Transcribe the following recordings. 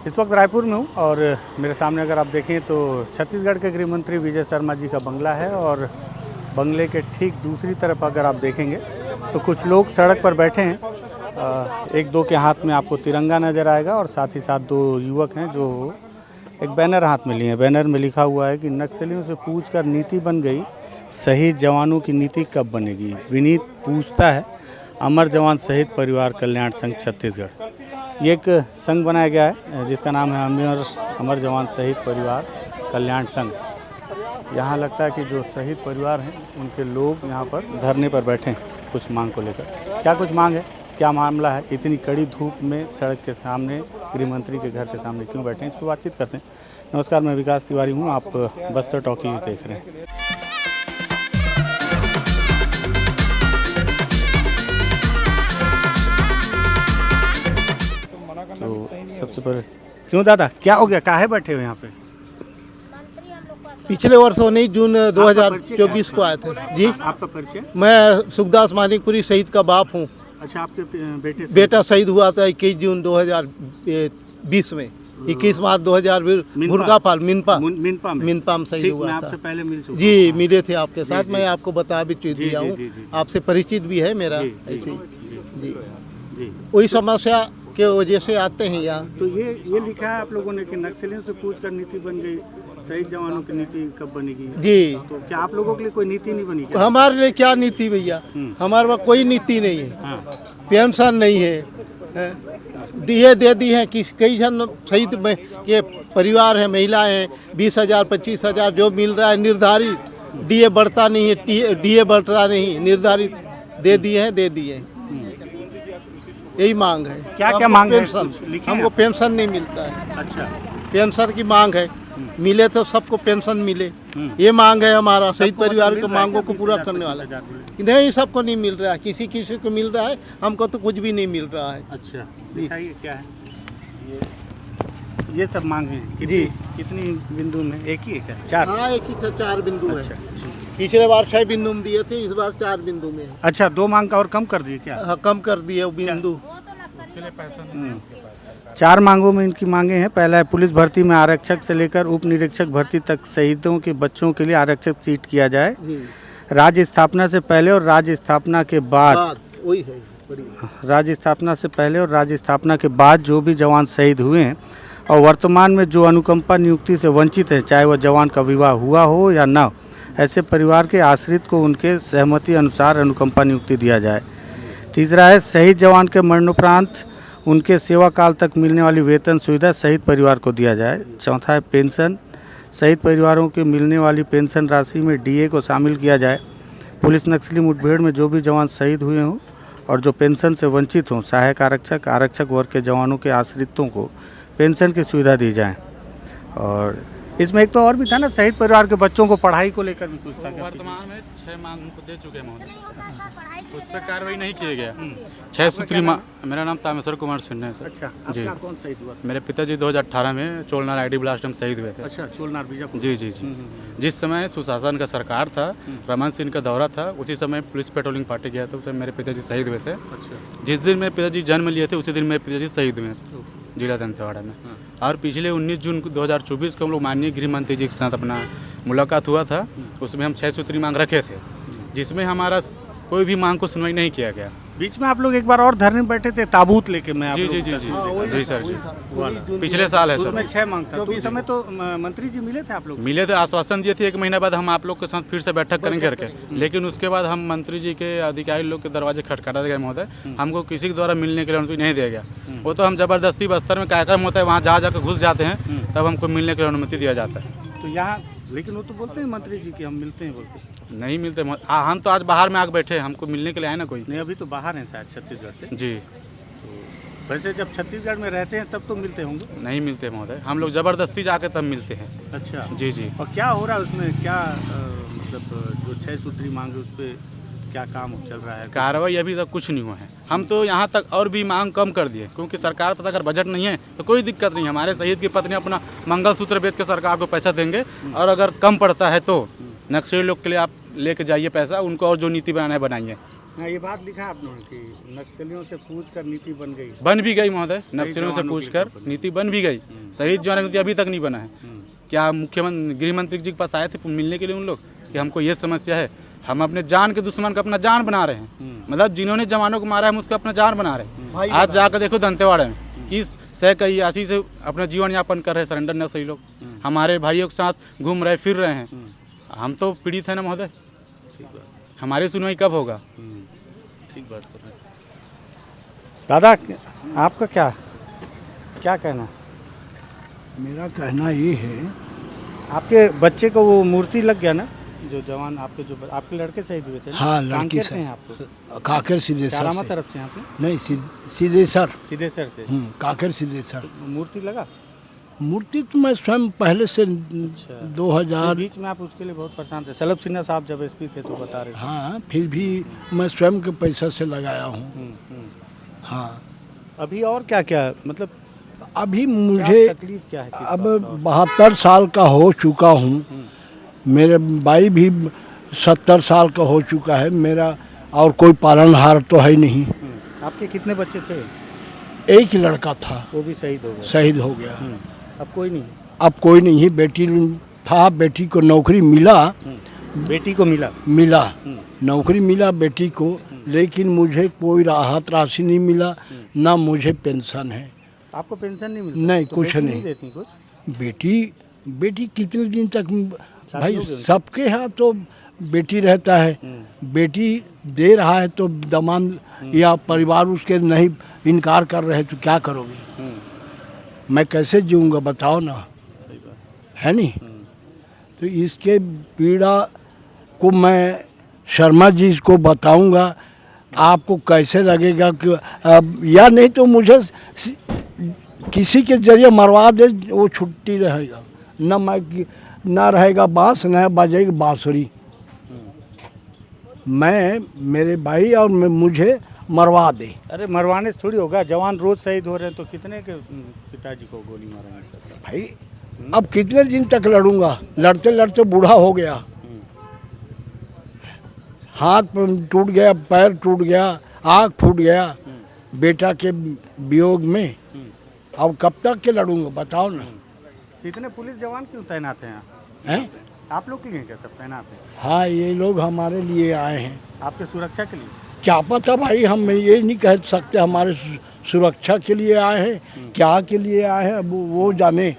इस वक्त रायपुर में हूँ और मेरे सामने अगर आप देखें तो छत्तीसगढ़ के गृह मंत्री विजय शर्मा जी का बंगला है और बंगले के ठीक दूसरी तरफ अगर आप देखेंगे तो कुछ लोग सड़क पर बैठे हैं। एक दो के हाथ में आपको तिरंगा नज़र आएगा और साथ ही साथ दो युवक हैं जो एक बैनर हाथ में लिए हैं। बैनर में लिखा हुआ है कि नक्सलियों से पूछकर नीति बन गई, शहीद जवानों की नीति कब बनेगी। विनीत पूछता है, अमर जवान शहीद परिवार कल्याण संघ छत्तीसगढ़। ये एक संघ बनाया गया है जिसका नाम है अमर जवान शहीद परिवार कल्याण संघ। यहाँ लगता है कि जो शहीद परिवार हैं उनके लोग यहाँ पर धरने पर बैठे हैं कुछ मांग को लेकर। क्या कुछ मांग है, क्या मामला है, इतनी कड़ी धूप में सड़क के सामने गृह मंत्री के घर के सामने क्यों बैठे हैं, इस पर बातचीत करते हैं। नमस्कार, मैं विकास तिवारी हूँ, आप बस्तर टॉकीज देख रहे हैं। तो सबसे पहले क्यों दादा, क्या हो गया, काहे बैठे हो यहाँ पे? पिछले वर्ष 19 जून 2024 को आए थे जी। आपका परिचय? मैं सुखदास मानिकपुरी शहीद का बाप हूँ। अच्छा, आपके बेटा शहीद हुआ था 21 जून 2020 में। 21 मार्च 2000 मुर्गापाल मिनपा में शहीद हुआ था। आपसे पहले मिल चुका जी, मिले थे आपके साथ। मैं आपको बता भी दिया हूँ, आपसे परिचित भी है मेरा ऐसे जी। वही समस्या के वजह से आते हैं यहाँ। तो ये लिखा है आप लोगों ने कि नक्सलियों से पूछकर नीति बन गई, शहीद जवानों की नीति कब बनेगी जी। तो क्या आप लोगों के लिए कोई नीति नहीं बनी क्या? हमारे लिए क्या नीति भैया, हमारे पास कोई नीति नहीं है। पेंशन नहीं है, डीए दे दी है कि कई जन शहीद में के परिवार है, महिलाएं हैं, 20,000 25,000 जो मिल रहा है निर्धारित। डीए बढ़ता नहीं है, डीए बढ़ता नहीं, निर्धारित दे दिए हैं। यही मांग है। क्या मांग है? हमको पेंशन नहीं मिलता है। अच्छा, पेंशन की मांग है, मिले तो सबको पेंशन मिले, ये मांग है हमारा। शहीद परिवार की मांगों को पूरा करने वाला नहीं, सबको नहीं मिल रहा है, किसी को मिल रहा है, हमको तो कुछ भी नहीं मिल रहा है। अच्छा, दिखाइए क्या है ये सब मांग है जी। कितनी बिंदु में? एक ही है क्या? 4? हाँ, एक ही था, 4 बिंदु है। अच्छा, पिछले बार 6 बिंदु में दिए थे, इस बार 4 बिंदु में है। अच्छा, 2 मांग का और कम कर दिए क्या? हाँ, कम कर दिए वो बिंदु। 4 मांगों में इनकी मांगे हैं। पहला है पुलिस भर्ती में आरक्षक से लेकर उप निरीक्षक भर्ती तक शहीदों के बच्चों के लिए आरक्षक सीट किया जाए। राज्य स्थापना से पहले और राज्य स्थापना के बाद, वही है राज्य स्थापना से पहले और राज्य स्थापना के बाद जो भी जवान शहीद हुए हैं और वर्तमान में जो अनुकंपा नियुक्ति से वंचित हैं, चाहे वह जवान का विवाह हुआ हो या न, ऐसे परिवार के आश्रित को उनके सहमति अनुसार अनुकंपा नियुक्ति दिया जाए। तीसरा है शहीद जवान के मरणोपरांत उनके सेवा काल तक मिलने वाली वेतन सुविधा शहीद परिवार को दिया जाए। चौथा है पेंशन, शहीद परिवारों के मिलने वाली पेंशन राशि में डीए को शामिल किया जाए। पुलिस नक्सली मुठभेड़ में जो भी जवान शहीद हुए हों और जो पेंशन से वंचित हों, सहायक आरक्षक वर्ग के जवानों के आश्रितों को पेंशन की सुविधा दी जाए। और इसमें एक तो और भी था ना, शहीद परिवार के बच्चों को पढ़ाई को लेकर भी कुछ था। वर्तमान में 6 मांग उनको दे चुके हैं महोदय, उस पर कार्रवाई नहीं किया गया। 6 सूत्री मांग। मेरा नाम तामेश्वर कुमार सिन्हा है सर। अच्छा, जी। कौन शहीद हुआ? मेरे पिताजी 2018 में चोलनार आईडी ब्लास्ट में शहीद हुए थे। अच्छा, चोलनार बीजापुर। जी। जिस समय सुशासन का सरकार था, रमन सिंह का दौरा था, उसी समय पुलिस पेट्रोलिंग पार्टी गया था, उस समय मेरे पिताजी शहीद हुए थे। अच्छा, जिस दिन मेरे पिताजी जन्म लिए थे उसी दिन मेरे पिताजी शहीद हुए हैं जिला दंतेवाड़ा में। और पिछले 19 जून 2024 को हम लोग माननीय गृह मंत्री जी के साथ अपना मुलाकात हुआ था। उसमें हम 6 सूत्री मांग रखे थे, जिसमें हमारा कोई भी मांग को सुनवाई नहीं किया गया। बीच में आप लोग एक बार और धरने में बैठे थे, ताबूत लेके। मैं जी सर जी, पिछले साल है सर। उसमें 6 मांग था, तो उस समय तो मंत्री जी मिले थे आप लोग? मिले थे, आश्वासन दिए थे 1 महीना बाद हम आप लोग के साथ फिर से बैठक करेंगे करके। लेकिन उसके बाद हम मंत्री जी के अधिकारी लोग के दरवाजे खटखटा गए महोदय, हमको किसी के द्वारा मिलने के लिए अनुमति नहीं दिया गया। वो तो हम जबरदस्ती बस्तर में कार्यक्रम होता है, वहाँ जाकर घुस जाते हैं, तब हमको मिलने के लिए अनुमति दिया जाता है। तो यहाँ लेकिन वो तो बोलते हैं मंत्री जी कि हम मिलते हैं, बोलते नहीं मिलते। हम तो आज बाहर में आके बैठे हैं, हमको मिलने के लिए आए ना कोई। नहीं, अभी तो बाहर हैं शायद छत्तीसगढ़ से। जी, तो वैसे जब छत्तीसगढ़ में रहते हैं तब तो मिलते होंगे? नहीं मिलते महोदय, हम लोग ज़बरदस्ती जाके तब मिलते हैं। अच्छा जी। और क्या हो रहा है उसमें, क्या मतलब जो 6 सूत्री मांग है उस पर क्या काम चल रहा है? कार्रवाई अभी तक कुछ नहीं हुआ है। हम तो यहाँ तक और भी मांग कम कर दिए, क्योंकि सरकार पास अगर बजट नहीं है तो कोई दिक्कत नहीं। हमारे शहीद की पत्नी अपना मंगलसूत्र बेच के सरकार को पैसा देंगे, और अगर कम पड़ता है तो नक्सली लोग के लिए आप लेके जाइए पैसा, उनको और जो नीति बनाना है बनाइए। हाँ, ये बात लिखा आपने कि नक्सलियों से पूछकर नीति बन गई। बन भी गई महोदय, नक्सलियों से पूछकर नीति बन भी गई। शहीद जवान नीति अभी तक नहीं बना है। क्या मुख्यमंत्री गृह मंत्री जी के पास आए थे मिलने के लिए उन लोग कि हमको ये समस्या है? हम अपने जान के दुश्मन को अपना जान बना रहे हैं। मतलब जिन्होंने जवानों को मारा है हम उसको अपना जान बना रहे हैं। आज जाकर देखो दंतेवाड़ा में किस सह कई आसी से अपना जीवन यापन कर रहे हैं सरेंडर नक्सली लोग, हमारे भाइयों के साथ घूम रहे फिर रहे हैं। हम तो पीड़ित है ना महोदय, हमारी सुनवाई कब होगा? ठीक बात कर रहे हैं। दादा आपका क्या कहना? मेरा कहना ये है, आपके बच्चे को वो मूर्ति लग गया ना, जो जवान आपके लड़के शहीद हुए थे ना? हाँ, लड़की कांकेर से से हैं आपको? काकर सिद्धेश्वर चारामा से। तरफ से हैं आपने? नहीं, सिद्धेश्वर। सिद्धेश्वर से। काकर सिद्धेश्वर। मूर्ति लगा? मूर्ति तो मैं स्वयं पहले से 2000। बीच में आप उसके लिए बहुत परेशान थे। सलभ सिन्हा साहब जब एसपी थे तो बता रहे थे। हाँ, फिर भी मैं स्वयं के पैसा से लगाया हूँ। हाँ, अभी और क्या मतलब अभी मुझे तकलीफ क्या है? अब 72 साल का हो चुका हूँ। मेरे भाई भी 70 साल का हो चुका है मेरा, और कोई पालनहार तो है नहीं। आपके कितने बच्चे थे? एक ही लड़का था, वो भी शहीद हो गया। शहीद हो गया। अब कोई नहीं? अब कोई नहीं है। बेटी था, बेटी को नौकरी मिला। बेटी को मिला? नौकरी मिला बेटी को, लेकिन मुझे कोई राहत राशि नहीं मिला, ना मुझे पेंशन है। आपको पेंशन नहीं मिलता? नहीं, तो कुछ बेटी नहीं देती कुछ? बेटी कितने दिन तक भाई, सबके यहाँ तो बेटी रहता है। बेटी दे रहा है तो दामाद या परिवार उसके नहीं इनकार कर रहे, तो क्या करोगे? मैं कैसे जीऊँगा बताओ ना, है नहीं? तो इसके पीड़ा को मैं शर्मा जी को बताऊंगा, आपको कैसे लगेगा कि या नहीं तो मुझे किसी के जरिए मरवा दे, वो छुट्टी रहेगा ना। मैं ना रहेगा बांस, ना बजेगी बांसुरी। मैं मेरे भाई और मुझे मरवा दे। अरे मरवाने से थोड़ी होगा, जवान रोज शहीद हो रहे हैं तो कितने के पिताजी को गोली मारेंगे सर? भाई अब कितने दिन तक लड़ूंगा? लड़ते लड़ते बूढ़ा हो गया, हाथ टूट गया, पैर टूट गया, आँख फूट गया बेटा के वियोग में। अब कब तक के लड़ूंगा बताओ ना? कितने पुलिस जवान क्यों तैनात हैं यहाँ? हैं? आप लोग की क्या सब तैनात हैं? हाँ, ये लोग हमारे लिए आए हैं। आपके सुरक्षा के लिए? क्या पता भाई, हम ये नहीं कह सकते हमारे सुरक्षा के लिए आए हैं, क्या के लिए आए हैं वो जाने।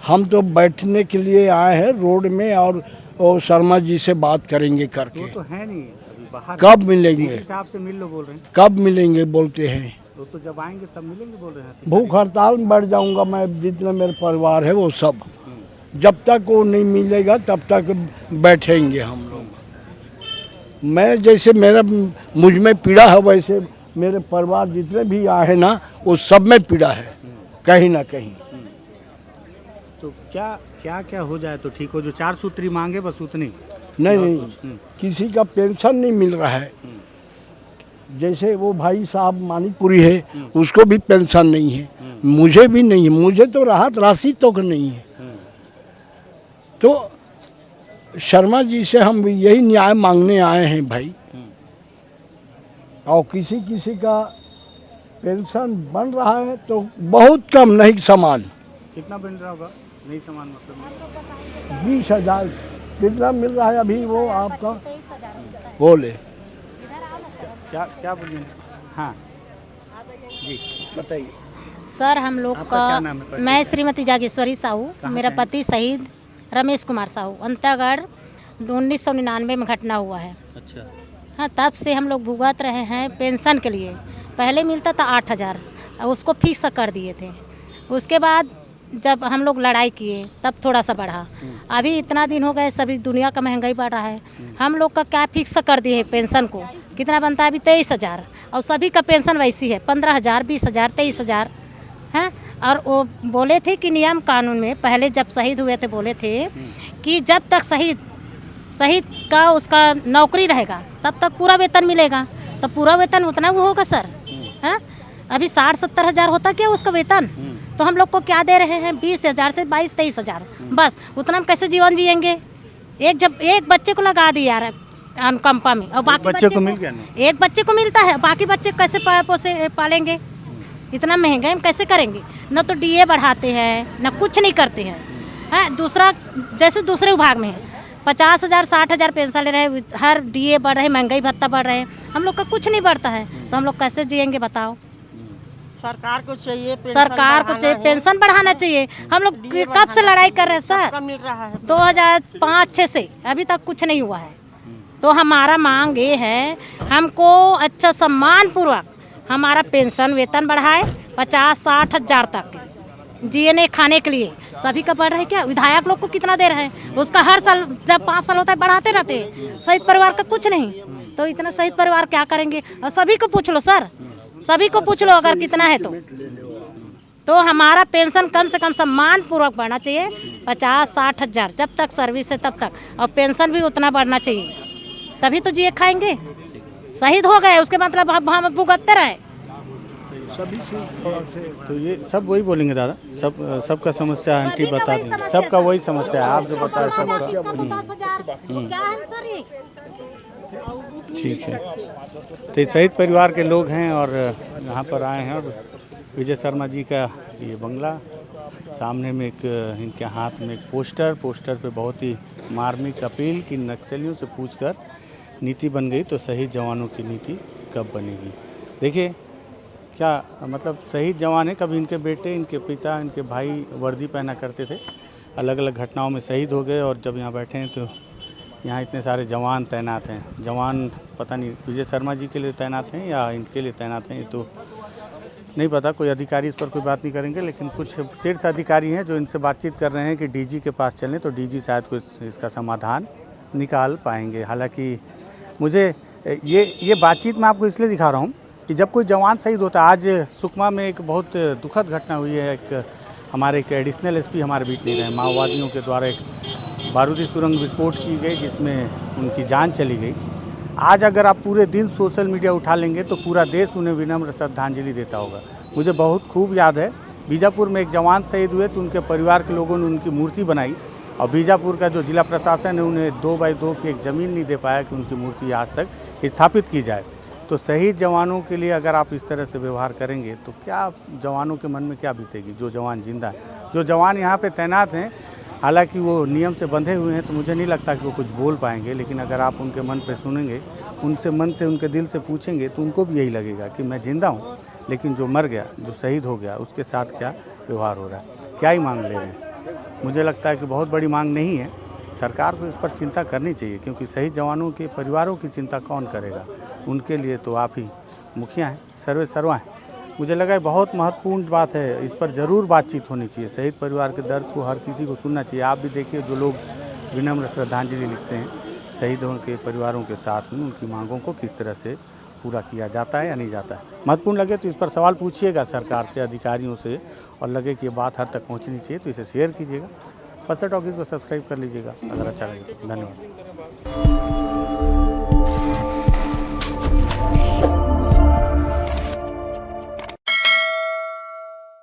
हम तो बैठने के लिए आए हैं रोड में, और शर्मा जी से बात करेंगे करके। वो तो है नहीं अभी बाहर। कब मिलेंगे? हिसाब से मिल लो बोल रहे हैं। कब मिलेंगे बोलते हैं? वो तो जब आएंगे तब मिलेंगे बोल रहे हैं। भूख हड़ताल में बैठ जाऊंगा मैं, जितने मेरे परिवार है वो सब। जब तक वो नहीं मिलेगा तब तक बैठेंगे हम लोग। मैं जैसे मुझ में पीड़ा है, वैसे मेरे परिवार जितने भी आए हैं ना, वो सब में पीड़ा है कहीं ना कहीं। तो क्या हो जाए तो ठीक हो? जो 4 सूत्री मांगे बस उतनी? नहीं, किसी का पेंशन नहीं मिल रहा है। जैसे वो भाई साहब मानिकपुरी है, उसको भी पेंशन नहीं है, मुझे भी नहीं है। मुझे तो राहत राशि तो नहीं है। तो शर्मा जी से हम यही न्याय मांगने आए हैं भाई। और किसी का पेंशन बन रहा है तो बहुत कम, नहीं समान। कितना बन रहा होगा? नहीं समान मतलब 20,000 कितना मिल रहा है अभी वो आपका? बोले क्या बोलिए? हाँ जी बताइए। सर हम लोग आपका क्या नाम है? का, मैं श्रीमती जागेश्वरी साहू, मेरा पति शहीद रमेश कुमार साहू, अंतागढ़ 1999 में घटना हुआ है। अच्छा। हाँ, तब से हम लोग भुगत रहे हैं पेंशन के लिए। पहले मिलता था 8,000, उसको फिक्स कर दिए थे। उसके बाद जब हम लोग लड़ाई किए तब थोड़ा सा बढ़ा। अभी इतना दिन हो गए, सभी दुनिया का महंगाई बढ़ रहा है। हम लोग का क्या फिक्स कर दिए है पेंशन को? कितना बनता है अभी? 23,000। और सभी का पेंशन वैसी है 15,000, 20,000, 23,000 हैं। और वो बोले थे कि नियम कानून में पहले जब शहीद हुए थे बोले थे कि जब तक शहीद का उसका नौकरी रहेगा तब तक पूरा वेतन मिलेगा। तो पूरा वेतन उतना वो होगा सर? हैं? अभी 60-70 हज़ार होता क्या उसका वेतन? तो हम लोग को क्या दे रहे हैं? 20,000 से 22-23 हज़ार, बस उतना हम कैसे जीवन जिएंगे? जब एक बच्चे को लगा दिया यार, अनुकंपा में, और बाकी बच्चे को मिल गया ना? एक बच्चे को मिलता है, बाकी बच्चे कैसे पोसे पालेंगे? इतना महंगाई हम कैसे करेंगे? न तो डीए बढ़ाते हैं, न कुछ नहीं करते हैं। हाँ, दूसरा जैसे दूसरे विभाग में है 50,000 60,000 पेंशन ले रहे, हर डीए बढ़ रहे, महंगाई भत्ता बढ़ रहे हैं, हम लोग का कुछ नहीं बढ़ता है, तो हम लोग कैसे जिएंगे बताओ? सरकार को चाहिए सरकार को चाहिए पेंशन बढ़ाना चाहिए। हम लोग कब से लड़ाई कर रहे हैं सर? मिल रहा है 2005-6 से अभी तक कुछ नहीं हुआ है। तो हमारा मांग ये है, हमको अच्छा सम्मान पूर्वक हमारा पेंशन वेतन बढ़ाए 50-60 हज़ार तक, जीने खाने के लिए सभी का बढ़ रहा है। क्या विधायक लोग को कितना दे रहे हैं? उसका हर साल जब 5 साल होता है बढ़ाते रहते हैं। शहीद परिवार का कुछ नहीं, तो इतना शहीद परिवार क्या करेंगे? और सभी को पूछ लो सर, सभी को पूछ लो अगर कितना है तो हमारा पेंशन कम से कम सम्मान पूर्वक बढ़ना चाहिए 50-60 हज़ार, जब तक सर्विस है तब तक, और पेंशन भी उतना बढ़ना चाहिए, तभी तो जिए खाएंगे। शहीद हो गए उसके मतलब हम भुगतते रहे। सभी से थोड़ा से तो ये सब वही बोलेंगे दादा, सबका समस्या आंटी बता दी, सबका वही समस्या है, आप जो बताए सबका। ठीक है, तो ये शहीद परिवार के लोग हैं और यहाँ पर आए हैं, और विजय शर्मा जी का ये बंगला, सामने में एक इनके हाथ में एक पोस्टर पे बहुत ही मार्मिक अपील कि नक्सलियों से पूछकर नीति बन गई तो शहीद जवानों की नीति कब बनेगी। देखिए क्या मतलब, शहीद जवान है, कभी इनके बेटे, इनके पिता, इनके भाई वर्दी पहना करते थे, अलग अलग घटनाओं में शहीद हो गए, और जब यहाँ बैठे हैं तो यहाँ इतने सारे जवान तैनात हैं। जवान पता नहीं विजय शर्मा जी के लिए तैनात हैं या इनके लिए तैनात हैं, ये तो नहीं पता। कोई अधिकारी इस पर कोई बात नहीं करेंगे, लेकिन कुछ शीर्ष अधिकारी हैं जो इनसे बातचीत कर रहे हैं कि डीजी के पास चलें, तो डीजी शायद कुछ इसका समाधान निकाल पाएंगे। हालांकि मुझे ये बातचीत मैं आपको इसलिए दिखा रहा हूँ कि जब कोई जवान शहीद होता है, आज सुकमा में एक बहुत दुखद घटना हुई है, एक हमारे एक एडिशनल एसपी हमारे बीच नहीं रहे, माओवादियों के द्वारा एक बारूदी सुरंग विस्फोट की गई जिसमें उनकी जान चली गई। आज अगर आप पूरे दिन सोशल मीडिया उठा लेंगे तो पूरा देश उन्हें विनम्र श्रद्धांजलि देता होगा। मुझे बहुत खूब याद है, बीजापुर में एक जवान शहीद हुए तो उनके परिवार के लोगों ने उनकी मूर्ति बनाई, और बीजापुर का जो जिला प्रशासन है उन्हें 2x2 की एक ज़मीन नहीं दे पाया कि उनकी मूर्ति आज तक स्थापित की जाए। तो शहीद जवानों के लिए अगर आप इस तरह से व्यवहार करेंगे तो क्या जवानों के मन में क्या बीतेगी? जो जवान जिंदा है, जो जवान यहाँ पे तैनात हैं, हालांकि वो नियम से बंधे हुए हैं, तो मुझे नहीं लगता कि वो कुछ बोल पाएंगे, लेकिन अगर आप उनके मन पे सुनेंगे, उनसे मन से उनके दिल से पूछेंगे, तो उनको भी यही लगेगा कि मैं जिंदा हूँ, लेकिन जो मर गया, जो शहीद हो गया, उसके साथ क्या व्यवहार हो रहा है, क्या ही मांग ले रहे हैं। मुझे लगता है कि बहुत बड़ी मांग नहीं है, सरकार को इस पर चिंता करनी चाहिए, क्योंकि शहीद जवानों के परिवारों की चिंता कौन करेगा? उनके लिए तो आप ही मुखिया हैं, सर्वे सर्वा हैं। मुझे लगा बहुत महत्वपूर्ण बात है, इस पर ज़रूर बातचीत होनी चाहिए। शहीद परिवार के दर्द को हर किसी को सुनना चाहिए। आप भी देखिए, जो लोग विनम्र श्रद्धांजलि लिखते हैं, शहीदों के परिवारों के साथ में उनकी मांगों को किस तरह से पूरा किया जाता है या नहीं जाता है। महत्वपूर्ण लगे तो इस पर सवाल पूछिएगा सरकार से, अधिकारियों से, और लगे कि ये बात हर तक पहुँचनी चाहिए तो इसे शेयर कीजिएगा। बस्तर टॉकीज़ को सब्सक्राइब कर लीजिएगा अगर अच्छा लगे तो। धन्यवाद।